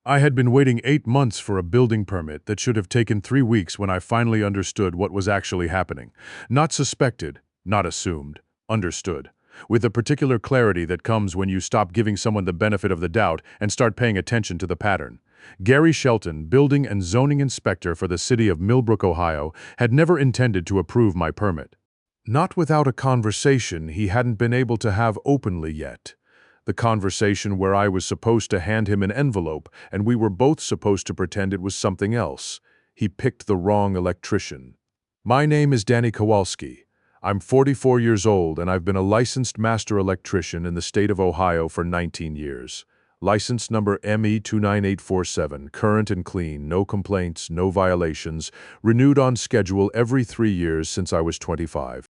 I had been waiting 8 months for a building permit that should have taken 3 weeks when I finally understood what was actually happening. Not suspected, not assumed, understood. With the particular clarity that comes when you stop giving someone the benefit of the doubt and start paying attention to the pattern. Gary Shelton, building and zoning inspector for the city of Millbrook, Ohio, had never intended to approve my permit. Not without a conversation he hadn't been able to have openly yet. The conversation where I was supposed to hand him an envelope and we were both supposed to pretend it was something else. He picked the wrong electrician. My name is Danny Kowalski. I'm 44 years old and I've been a licensed master electrician in the state of Ohio for 19 years. License number ME29847, current and clean, no complaints, no violations, renewed on schedule every 3 years since I was 25.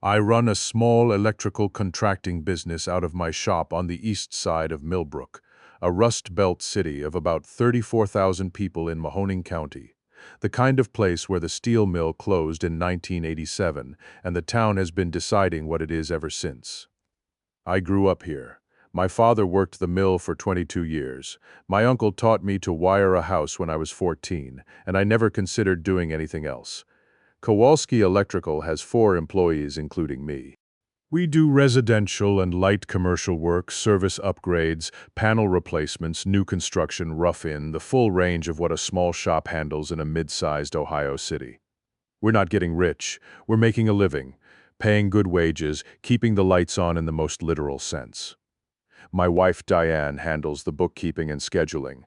I run a small electrical contracting business out of my shop on the east side of Millbrook, a Rust Belt city of about 34,000 people in Mahoning County, the kind of place where the steel mill closed in 1987, and the town has been deciding what it is ever since. I grew up here. My father worked the mill for 22 years. My uncle taught me to wire a house when I was 14, and I never considered doing anything else. Kowalski Electrical has 4 employees, including me. We do residential and light commercial work, service upgrades, panel replacements, new construction, rough-in, the full range of what a small shop handles in a mid-sized Ohio city. We're not getting rich. We're making a living, paying good wages, keeping the lights on in the most literal sense. My wife, Diane, handles the bookkeeping and scheduling.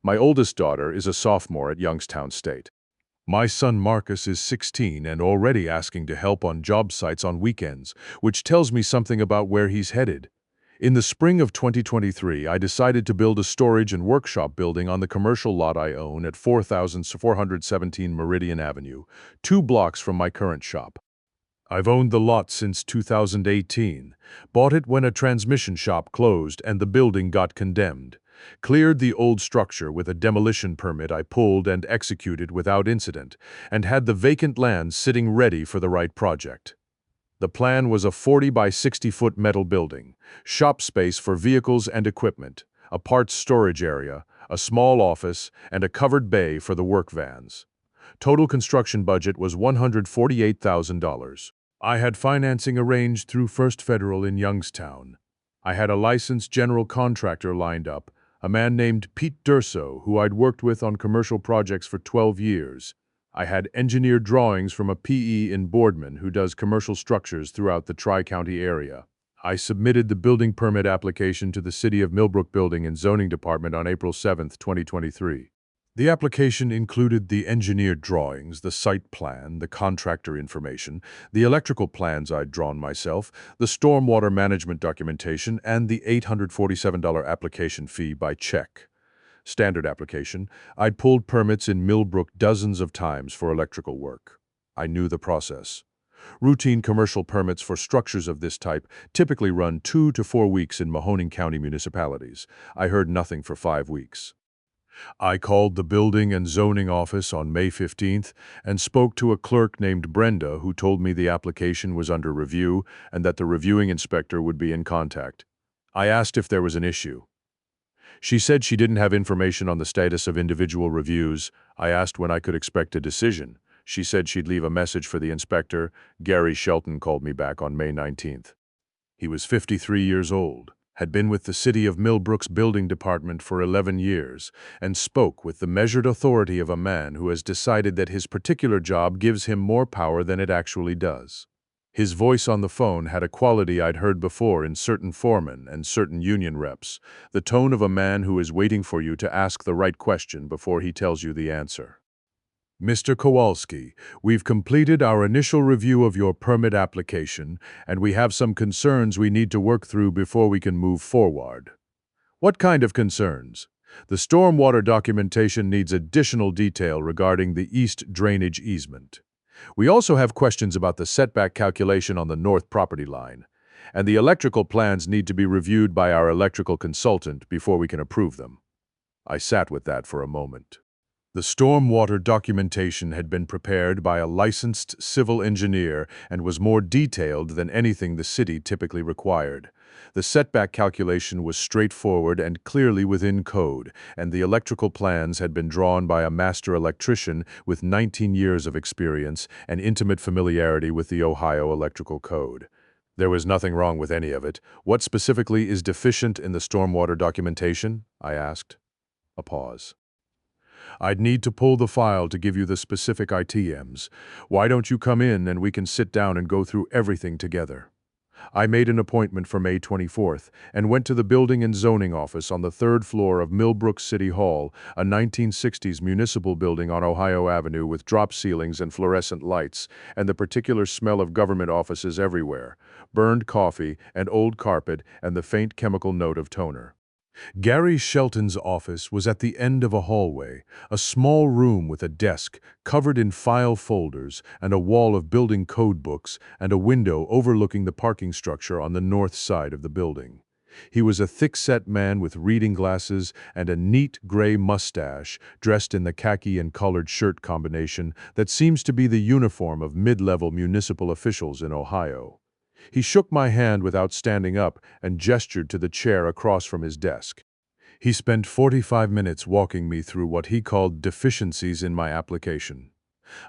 My oldest daughter is a sophomore at Youngstown State. My son Marcus is 16 and already asking to help on job sites on weekends, which tells me something about where he's headed. In the spring of 2023, I decided to build a storage and workshop building on the commercial lot I own at 4417 Meridian Avenue, 2 blocks from my current shop. I've owned the lot since 2018, bought it when a transmission shop closed and the building got condemned. Cleared the old structure with a demolition permit I pulled and executed without incident, and had the vacant land sitting ready for the right project. The plan was a 40 by 60-foot metal building, shop space for vehicles and equipment, a parts storage area, a small office, and a covered bay for the work vans. Total construction budget was $148,000. I had financing arranged through First Federal in Youngstown. I had a licensed general contractor lined up, a man named Pete Durso, who I'd worked with on commercial projects for 12 years. I had engineered drawings from a PE in Boardman who does commercial structures throughout the Tri-County area. I submitted the building permit application to the City of Millbrook Building and Zoning Department on April 7, 2023. The application included the engineered drawings, the site plan, the contractor information, the electrical plans I'd drawn myself, the stormwater management documentation, and the $847 application fee by check. Standard application. I'd pulled permits in Millbrook dozens of times for electrical work. I knew the process. Routine commercial permits for structures of this type typically run 2 to 4 weeks in Mahoning County municipalities. I heard nothing for 5 weeks. I called the building and zoning office on May 15th and spoke to a clerk named Brenda who told me the application was under review and that the reviewing inspector would be in contact. I asked if there was an issue. She said she didn't have information on the status of individual reviews. I asked when I could expect a decision. She said she'd leave a message for the inspector. Gary Shelton called me back on May 19th. He was 53 years old, had been with the City of Millbrook's building department for 11 years, and spoke with the measured authority of a man who has decided that his particular job gives him more power than it actually does. His voice on the phone had a quality I'd heard before in certain foremen and certain union reps, the tone of a man who is waiting for you to ask the right question before he tells you the answer. Mr. Kowalski, we've completed our initial review of your permit application, and we have some concerns we need to work through before we can move forward. What kind of concerns? The stormwater documentation needs additional detail regarding the east drainage easement. We also have questions about the setback calculation on the north property line, and the electrical plans need to be reviewed by our electrical consultant before we can approve them. I sat with that for a moment. The stormwater documentation had been prepared by a licensed civil engineer and was more detailed than anything the city typically required. The setback calculation was straightforward and clearly within code, and the electrical plans had been drawn by a master electrician with 19 years of experience and intimate familiarity with the Ohio electrical code. There was nothing wrong with any of it. What specifically is deficient in the stormwater documentation? I asked. A pause. I'd need to pull the file to give you the specific ITMs. Why don't you come in and we can sit down and go through everything together? I made an appointment for May 24th and went to the Building and Zoning Office on the third floor of Millbrook City Hall, a 1960s municipal building on Ohio Avenue with drop ceilings and fluorescent lights, and the particular smell of government offices everywhere, burned coffee and old carpet and the faint chemical note of toner. Gary Shelton's office was at the end of a hallway, a small room with a desk covered in file folders and a wall of building code books and a window overlooking the parking structure on the north side of the building. He was a thick-set man with reading glasses and a neat gray mustache, dressed in the khaki and colored shirt combination that seems to be the uniform of mid-level municipal officials in Ohio. He shook my hand without standing up and gestured to the chair across from his desk. He spent 45 minutes walking me through what he called deficiencies in my application.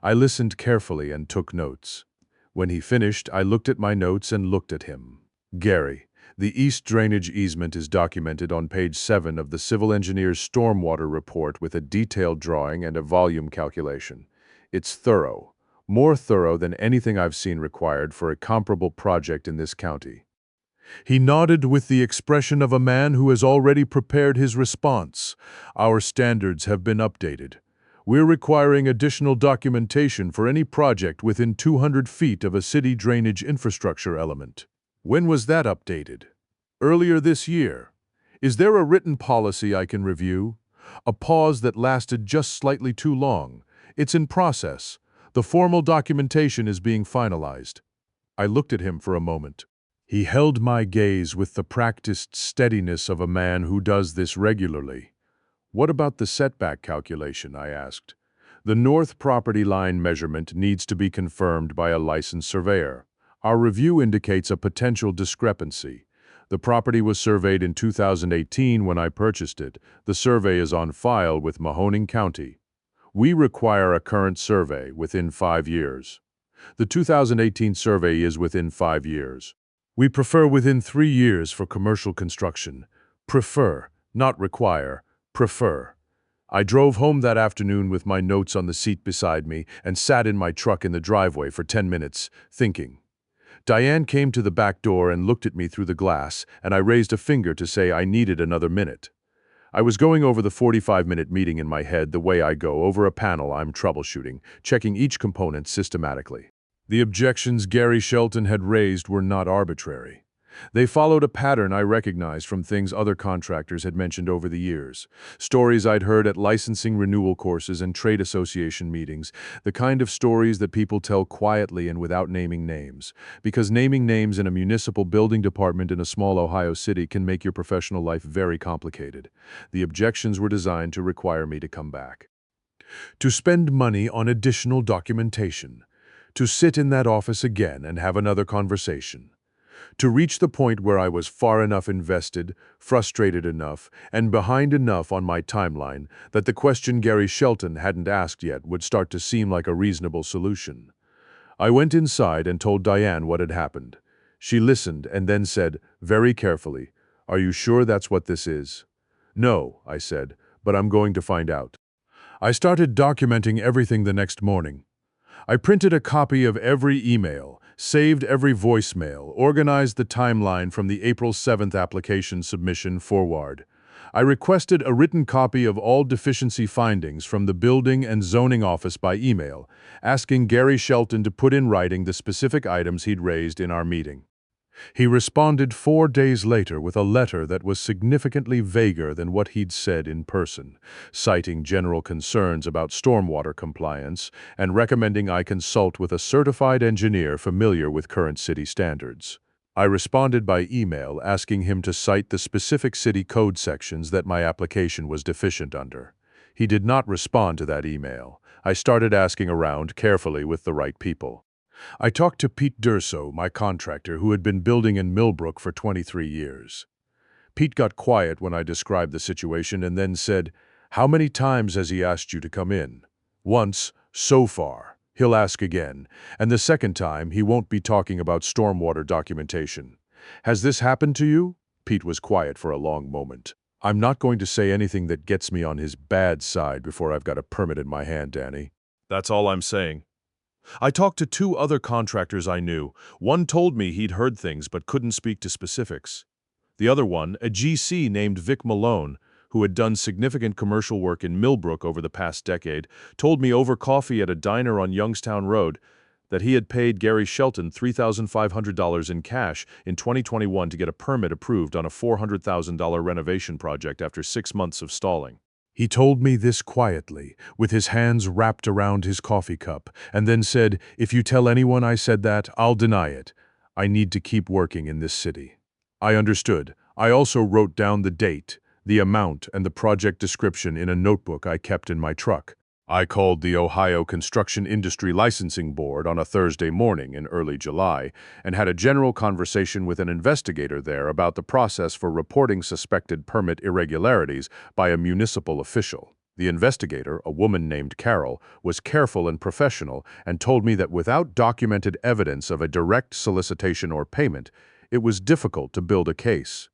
I listened carefully and took notes. When he finished, I looked at my notes and looked at him. Gary, the east drainage easement is documented on page 7 of the civil engineer's stormwater report with a detailed drawing and a volume calculation. It's thorough. More thorough than anything I've seen required for a comparable project in this county. He nodded with the expression of a man who has already prepared his response. Our standards have been updated. We're requiring additional documentation for any project within 200 feet of a city drainage infrastructure element. When was that updated? Earlier this year. Is there a written policy I can review? A pause that lasted just slightly too long. It's in process. The formal documentation is being finalized. I looked at him for a moment. He held my gaze with the practiced steadiness of a man who does this regularly. What about the setback calculation? I asked. The north property line measurement needs to be confirmed by a licensed surveyor. Our review indicates a potential discrepancy. The property was surveyed in 2018 when I purchased it. The survey is on file with Mahoning County. We require a current survey within 5 years. The 2018 survey is within 5 years. We prefer within 3 years for commercial construction. Prefer, not require, prefer. I drove home that afternoon with my notes on the seat beside me and sat in my truck in the driveway for 10 minutes, thinking. Diane came to the back door and looked at me through the glass, and I raised a finger to say I needed another minute. I was going over the 45-minute meeting in my head the way I go over a panel I'm troubleshooting, checking each component systematically. The objections Gary Shelton had raised were not arbitrary. They followed a pattern I recognized from things other contractors had mentioned over the years. Stories I'd heard at licensing renewal courses and trade association meetings, the kind of stories that people tell quietly and without naming names. Because naming names in a municipal building department in a small Ohio city can make your professional life very complicated. The objections were designed to require me to come back. To spend money on additional documentation. To sit in that office again and have another conversation. To reach the point where I was far enough invested, frustrated enough, and behind enough on my timeline that the question Gary Shelton hadn't asked yet would start to seem like a reasonable solution. I went inside and told Diane what had happened. She listened and then said, very carefully, "Are you sure that's what this is?" "No," I said, "but I'm going to find out." I started documenting everything the next morning. I printed a copy of every email, saved every voicemail, organized the timeline from the April 7th application submission forward. I requested a written copy of all deficiency findings from the Building and Zoning Office by email, asking Gary Shelton to put in writing the specific items he'd raised in our meeting. He responded 4 days later with a letter that was significantly vaguer than what he'd said in person, citing general concerns about stormwater compliance and recommending I consult with a certified engineer familiar with current city standards. I responded by email asking him to cite the specific city code sections that my application was deficient under. He did not respond to that email. I started asking around carefully with the right people. I talked to Pete Durso, my contractor, who had been building in Millbrook for 23 years. Pete got quiet when I described the situation and then said, "How many times has he asked you to come in?" "Once, so far. He'll ask again, and the second time he won't be talking about stormwater documentation." "Has this happened to you?" Pete was quiet for a long moment. "I'm not going to say anything that gets me on his bad side before I've got a permit in my hand, Danny." "That's all I'm saying." I talked to two other contractors I knew. One told me he'd heard things but couldn't speak to specifics. The other one, a GC named Vic Malone, who had done significant commercial work in Millbrook over the past decade, told me over coffee at a diner on Youngstown Road that he had paid Gary Shelton $3,500 in cash in 2021 to get a permit approved on a $400,000 renovation project after 6 months of stalling. He told me this quietly, with his hands wrapped around his coffee cup, and then said, "If you tell anyone I said that, I'll deny it. I need to keep working in this city." I understood. I also wrote down the date, the amount, and the project description in a notebook I kept in my truck. I called the Ohio Construction Industry Licensing Board on a Thursday morning in early July and had a general conversation with an investigator there about the process for reporting suspected permit irregularities by a municipal official. The investigator, a woman named Carol, was careful and professional and told me that without documented evidence of a direct solicitation or payment, it was difficult to build a case.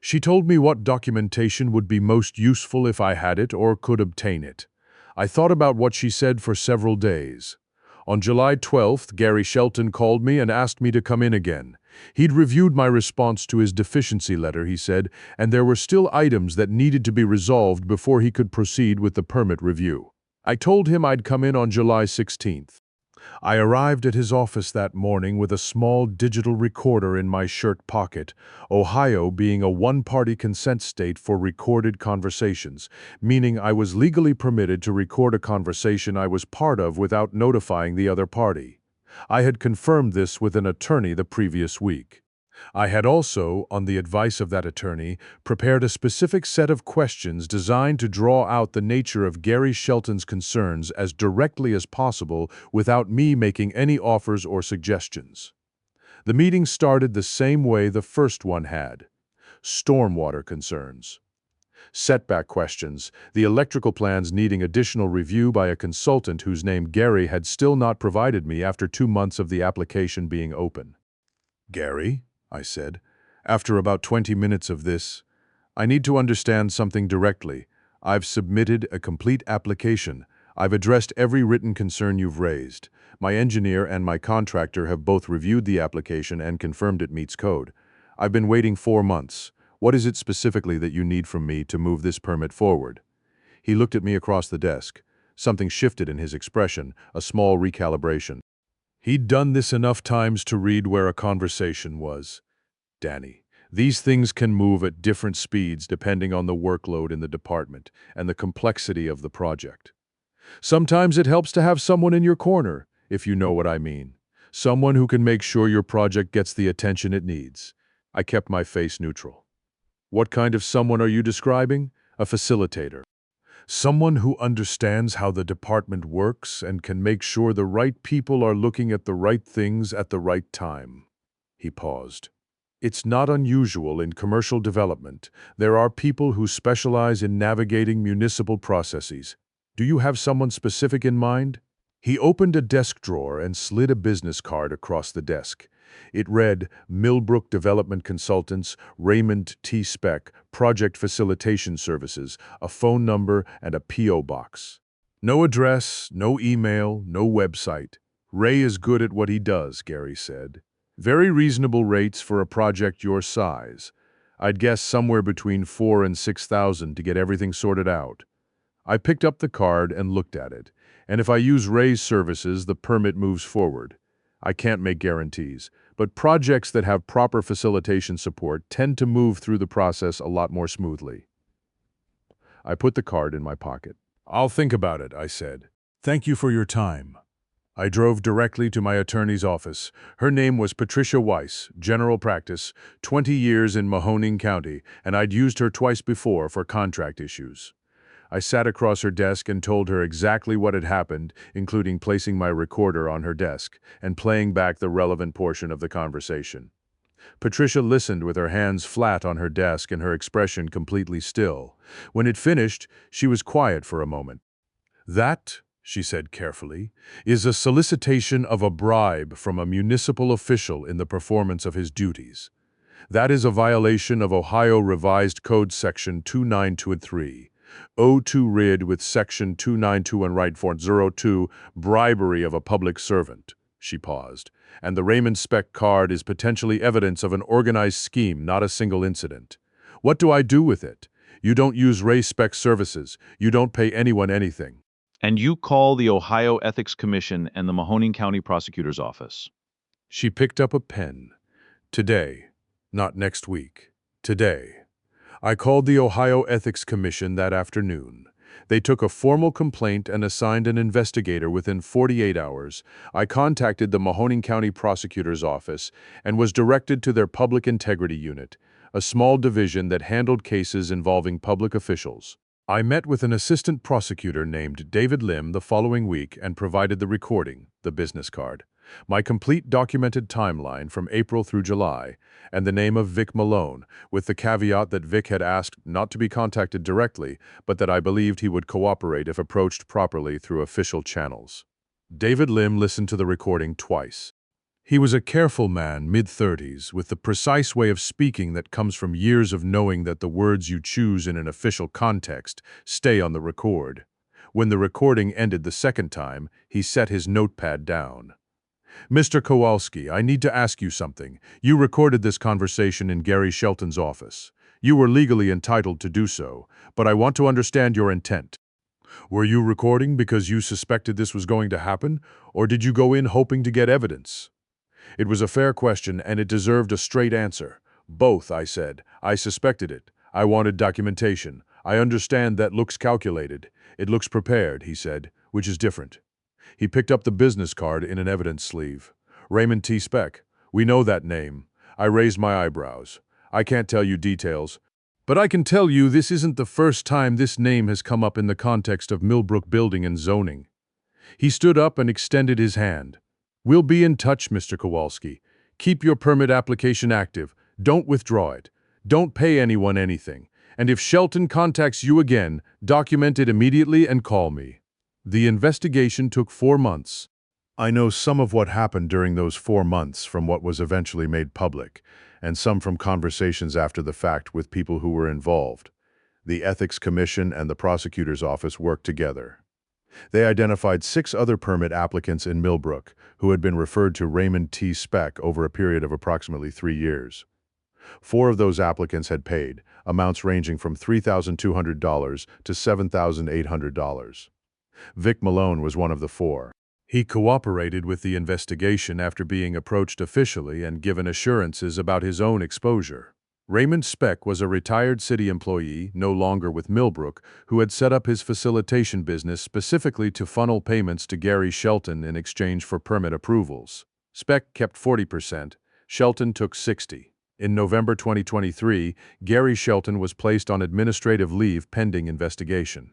She told me what documentation would be most useful if I had it or could obtain it. I thought about what she said for several days. On July 12th, Gary Shelton called me and asked me to come in again. He'd reviewed my response to his deficiency letter, he said, and there were still items that needed to be resolved before he could proceed with the permit review. I told him I'd come in on July 16th. I arrived at his office that morning with a small digital recorder in my shirt pocket, Ohio being a one-party consent state for recorded conversations, meaning I was legally permitted to record a conversation I was part of without notifying the other party. I had confirmed this with an attorney the previous week. I had also, on the advice of that attorney, prepared a specific set of questions designed to draw out the nature of Gary Shelton's concerns as directly as possible without me making any offers or suggestions. The meeting started the same way the first one had. Stormwater concerns. Setback questions, the electrical plans needing additional review by a consultant whose name Gary had still not provided me after 2 months of the application being open. "Gary," I said, "after about 20 minutes of this, I need to understand something directly. I've submitted a complete application. I've addressed every written concern you've raised. My engineer and my contractor have both reviewed the application and confirmed it meets code. I've been waiting 4 months. What is it specifically that you need from me to move this permit forward?" He looked at me across the desk. Something shifted in his expression, a small recalibration. He'd done this enough times to read where a conversation was. "Danny, these things can move at different speeds depending on the workload in the department and the complexity of the project. Sometimes it helps to have someone in your corner, if you know what I mean. Someone who can make sure your project gets the attention it needs." I kept my face neutral. "What kind of someone are you describing?" "A facilitator. Someone who understands how the department works and can make sure the right people are looking at the right things at the right time." He paused. "It's not unusual in commercial development. There are people who specialize in navigating municipal processes. Do you have someone specific in mind?" He opened a desk drawer and slid a business card across the desk. It read, "Millbrook Development Consultants, Raymond T. Speck, Project Facilitation Services, a phone number and a P.O. box." "No address, no email, no website. Ray is good at what he does," Gary said. "Very reasonable rates for a project your size. I'd guess somewhere between $4,000 and $6,000 to get everything sorted out." I picked up the card and looked at it. "And if I use Ray's services, the permit moves forward. I can't make guarantees, but projects that have proper facilitation support tend to move through the process a lot more smoothly." I put the card in my pocket. "I'll think about it," I said. "Thank you for your time." I drove directly to my attorney's office. Her name was Patricia Weiss, general practice, 20 years in Mahoning County, and I'd used her twice before for contract issues. I sat across her desk and told her exactly what had happened, including placing my recorder on her desk and playing back the relevant portion of the conversation. Patricia listened with her hands flat on her desk and her expression completely still. When it finished, she was quiet for a moment. "That," she said carefully, "is a solicitation of a bribe from a municipal official in the performance of his duties. That is a violation of Ohio Revised Code Section 292-3. O2 rid with Section 292 right for 02, bribery of a public servant." She paused. "And the Raymond Speck card is potentially evidence of an organized scheme, not a single incident. What do I do with it? You don't use Ray Speck services. You don't pay anyone anything." And you call the Ohio Ethics Commission and the Mahoning County Prosecutor's Office. She picked up a pen. "Today, not next week. Today. I called the Ohio Ethics Commission that afternoon. They took a formal complaint and assigned an investigator within 48 hours. I contacted the Mahoning County Prosecutor's Office and was directed to their Public Integrity Unit, a small division that handled cases involving public officials. I met with an assistant prosecutor named David Lim the following week and provided the recording, the business card, my complete documented timeline from April through July, and the name of Vic Malone, with the caveat that Vic had asked not to be contacted directly, but that I believed he would cooperate if approached properly through official channels. David Lim listened to the recording twice. He was a careful man, mid-30s, with the precise way of speaking that comes from years of knowing that the words you choose in an official context stay on the record. When the recording ended the second time, he set his notepad down. "Mr. Kowalski, I need to ask you something. You recorded this conversation in Gary Shelton's office. You were legally entitled to do so, but I want to understand your intent. Were you recording because you suspected this was going to happen, or did you go in hoping to get evidence?" It was a fair question, and it deserved a straight answer. "Both," I said. "I suspected it. I wanted documentation. I understand that looks calculated. It looks prepared," he said, "which is different." He picked up the business card in an evidence sleeve. "Raymond T. Speck. We know that name." I raised my eyebrows. "I can't tell you details, but I can tell you this isn't the first time this name has come up in the context of Millbrook building and zoning." He stood up and extended his hand. "We'll be in touch, Mr. Kowalski. Keep your permit application active. Don't withdraw it. Don't pay anyone anything. And if Shelton contacts you again, document it immediately and call me." The investigation took 4 months. I know some of what happened during those 4 months from what was eventually made public, and some from conversations after the fact with people who were involved. The Ethics Commission and the Prosecutor's Office worked together. They identified 6 other permit applicants in Millbrook who had been referred to Raymond T. Speck over a period of approximately 3 years. 4 of those applicants had paid, amounts ranging from $3,200 to $7,800. Vic Malone was one of the 4. He cooperated with the investigation after being approached officially and given assurances about his own exposure. Raymond Speck was a retired city employee, no longer with Millbrook, who had set up his facilitation business specifically to funnel payments to Gary Shelton in exchange for permit approvals. Speck kept 40%, Shelton took 60%. In November 2023, Gary Shelton was placed on administrative leave pending investigation.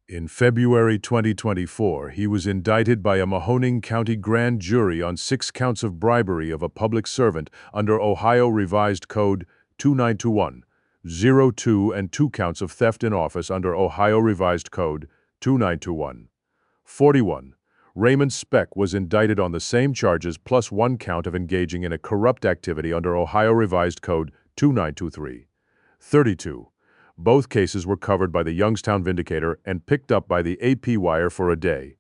In February 2024, he was indicted by a Mahoning County grand jury on 6 counts of bribery of a public servant under Ohio Revised Code 2921, 02, and 2 counts of theft in office under Ohio Revised Code 2921. 41. Raymond Speck was indicted on the same charges plus 1 count of engaging in a corrupt activity under Ohio Revised Code 2923. 32. Both cases were covered by the Youngstown Vindicator and picked up by the AP Wire for a day.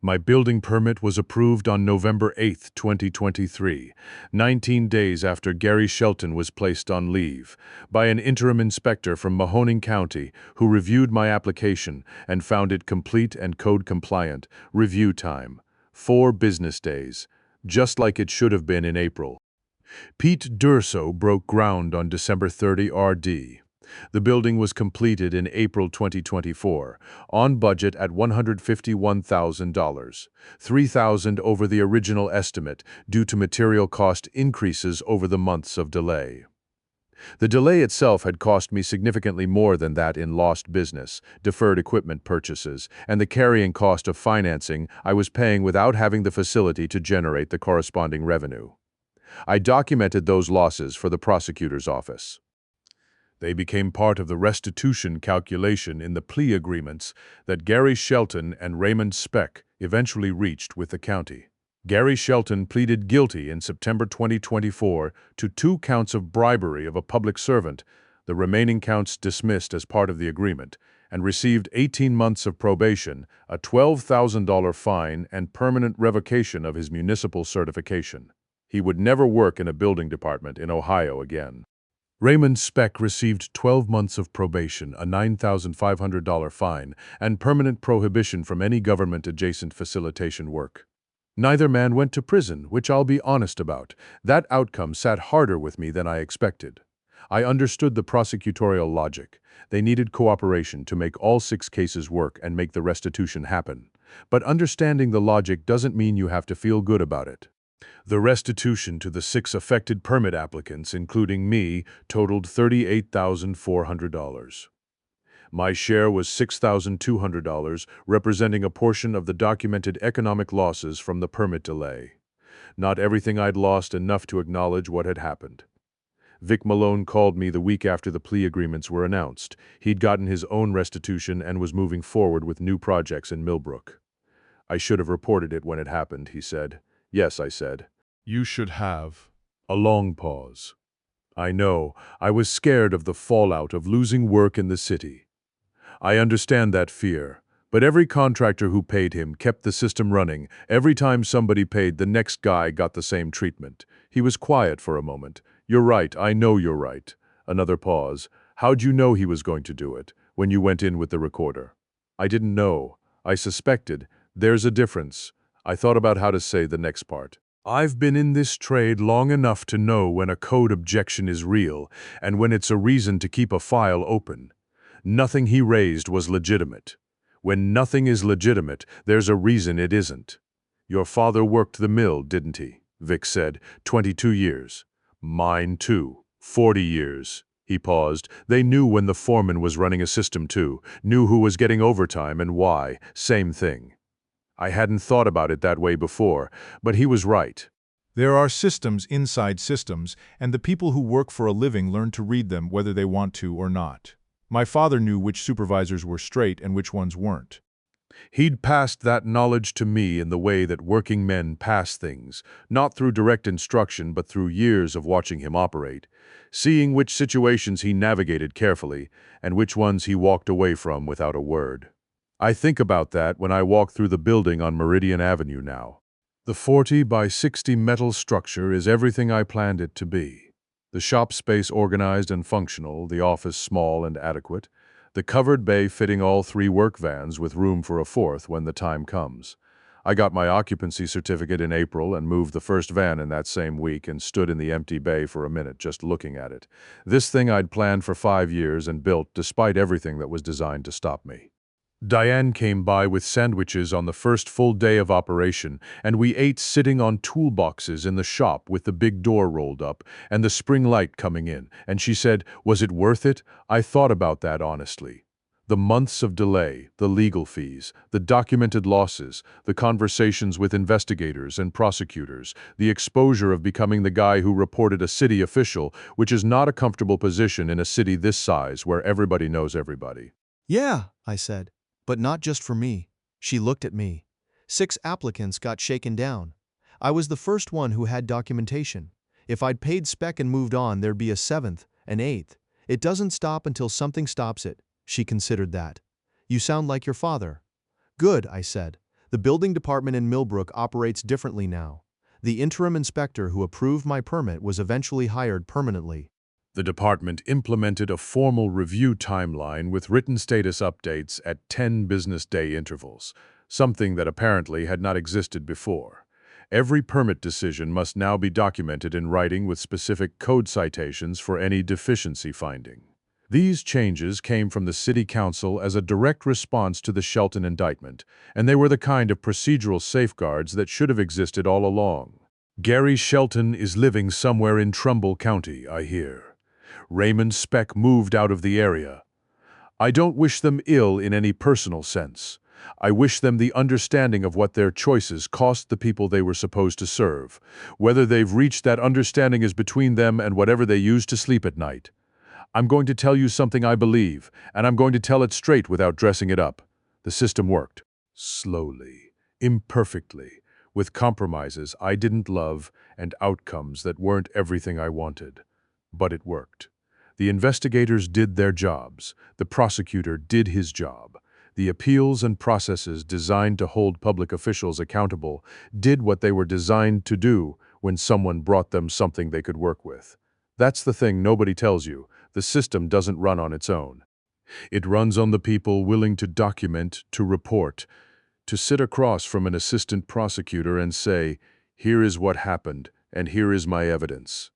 My building permit was approved on November 8, 2023, 19 days after Gary Shelton was placed on leave, by an interim inspector from Mahoning County who reviewed my application and found it complete and code compliant. Review time: 4 business days, just like it should have been in April. Pete Durso broke ground on December 30 RD. The building was completed in April 2024, on budget at $151,000, $3,000 over the original estimate due to material cost increases over the months of delay. The delay itself had cost me significantly more than that in lost business, deferred equipment purchases, and the carrying cost of financing I was paying without having the facility to generate the corresponding revenue. I documented those losses for the prosecutor's office. They became part of the restitution calculation in the plea agreements that Gary Shelton and Raymond Speck eventually reached with the county. Gary Shelton pleaded guilty in September 2024 to 2 counts of bribery of a public servant, the remaining counts dismissed as part of the agreement, and received 18 months of probation, a $12,000 fine, and permanent revocation of his municipal certification. He would never work in a building department in Ohio again. Raymond Speck received 12 months of probation, a $9,500 fine, and permanent prohibition from any government-adjacent facilitation work. Neither man went to prison, which I'll be honest about. That outcome sat harder with me than I expected. I understood the prosecutorial logic. They needed cooperation to make all 6 cases work and make the restitution happen. But understanding the logic doesn't mean you have to feel good about it. The restitution to the 6 affected permit applicants, including me, totaled $38,400. My share was $6,200, representing a portion of the documented economic losses from the permit delay. Not everything I'd lost enough to acknowledge what had happened. Vic Malone called me the week after the plea agreements were announced. He'd gotten his own restitution and was moving forward with new projects in Millbrook. I should have reported it when it happened, he said. Yes, I said. You should have. A long pause. I know, I was scared of the fallout of losing work in the city. I understand that fear, but every contractor who paid him kept the system running. Every time somebody paid, the next guy got the same treatment. He was quiet for a moment. You're right, I know you're right. Another pause. How'd you know he was going to do it, when you went in with the recorder? I didn't know. I suspected. There's a difference. I thought about how to say the next part. I've been in this trade long enough to know when a code objection is real and when it's a reason to keep a file open. Nothing he raised was legitimate. When nothing is legitimate, there's a reason it isn't. Your father worked the mill, didn't he? Vic said. 22 years. Mine too. 40 years. He paused. They knew when the foreman was running a system too, knew who was getting overtime and why. Same thing. I hadn't thought about it that way before, but he was right. There are systems inside systems, and the people who work for a living learn to read them whether they want to or not. My father knew which supervisors were straight and which ones weren't. He'd passed that knowledge to me in the way that working men pass things, not through direct instruction but through years of watching him operate, seeing which situations he navigated carefully and which ones he walked away from without a word. I think about that when I walk through the building on Meridian Avenue now. The 40 by 60 metal structure is everything I planned it to be. The shop space organized and functional, the office small and adequate, the covered bay fitting all 3 work vans with room for a 4th when the time comes. I got my occupancy certificate in April and moved the first van in that same week and stood in the empty bay for a minute just looking at it. This thing I'd planned for 5 years and built despite everything that was designed to stop me. Diane came by with sandwiches on the first full day of operation, and we ate sitting on toolboxes in the shop with the big door rolled up and the spring light coming in, and she said, "Was it worth it?" I thought about that honestly. The months of delay, the legal fees, the documented losses, the conversations with investigators and prosecutors, the exposure of becoming the guy who reported a city official, which is not a comfortable position in a city this size where everybody knows everybody. Yeah, I said. But not just for me. She looked at me. 6 applicants got shaken down. I was the first one who had documentation. If I'd paid Speck and moved on, there'd be a 7th, an 8th. It doesn't stop until something stops it. She considered that. You sound like your father. Good, I said. The building department in Millbrook operates differently now. The interim inspector who approved my permit was eventually hired permanently. The department implemented a formal review timeline with written status updates at 10 business day intervals, something that apparently had not existed before. Every permit decision must now be documented in writing with specific code citations for any deficiency finding. These changes came from the City Council as a direct response to the Shelton indictment, and they were the kind of procedural safeguards that should have existed all along. Gary Shelton is living somewhere in Trumbull County, I hear. Raymond Speck moved out of the area. I don't wish them ill in any personal sense. I wish them the understanding of what their choices cost the people they were supposed to serve. Whether they've reached that understanding is between them and whatever they use to sleep at night. I'm going to tell you something I believe, and I'm going to tell it straight without dressing it up. The system worked. Slowly, imperfectly, with compromises I didn't love and outcomes that weren't everything I wanted. But it worked. The investigators did their jobs. The prosecutor did his job. The appeals and processes designed to hold public officials accountable did what they were designed to do when someone brought them something they could work with. That's the thing nobody tells you. The system doesn't run on its own. It runs on the people willing to document, to report, to sit across from an assistant prosecutor and say, "Here is what happened, and here is my evidence."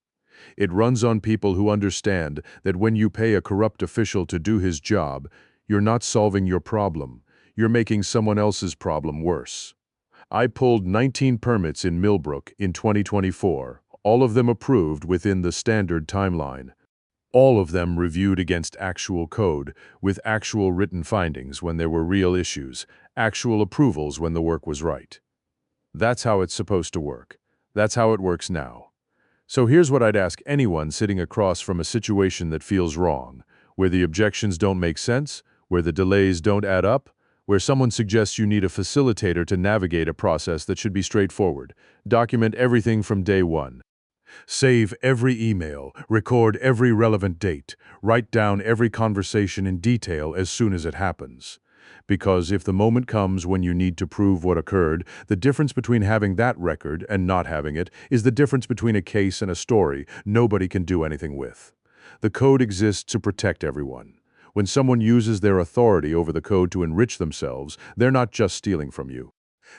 It runs on people who understand that when you pay a corrupt official to do his job, you're not solving your problem. You're making someone else's problem worse. I pulled 19 permits in Millbrook in 2024, all of them approved within the standard timeline. All of them reviewed against actual code, with actual written findings when there were real issues, actual approvals when the work was right. That's how it's supposed to work. That's how it works now. So here's what I'd ask anyone sitting across from a situation that feels wrong, where the objections don't make sense, where the delays don't add up, where someone suggests you need a facilitator to navigate a process that should be straightforward. Document everything from day one. Save every email, record every relevant date, write down every conversation in detail as soon as it happens. Because if the moment comes when you need to prove what occurred, the difference between having that record and not having it is the difference between a case and a story nobody can do anything with. The code exists to protect everyone. When someone uses their authority over the code to enrich themselves, they're not just stealing from you.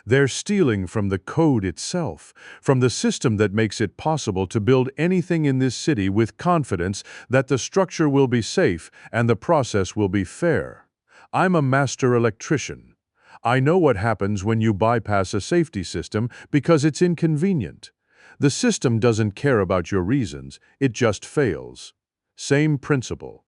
They're stealing from the code itself, from the system that makes it possible to build anything in this city with confidence that the structure will be safe and the process will be fair. I'm a master electrician. I know what happens when you bypass a safety system because it's inconvenient. The system doesn't care about your reasons, it just fails. Same principle.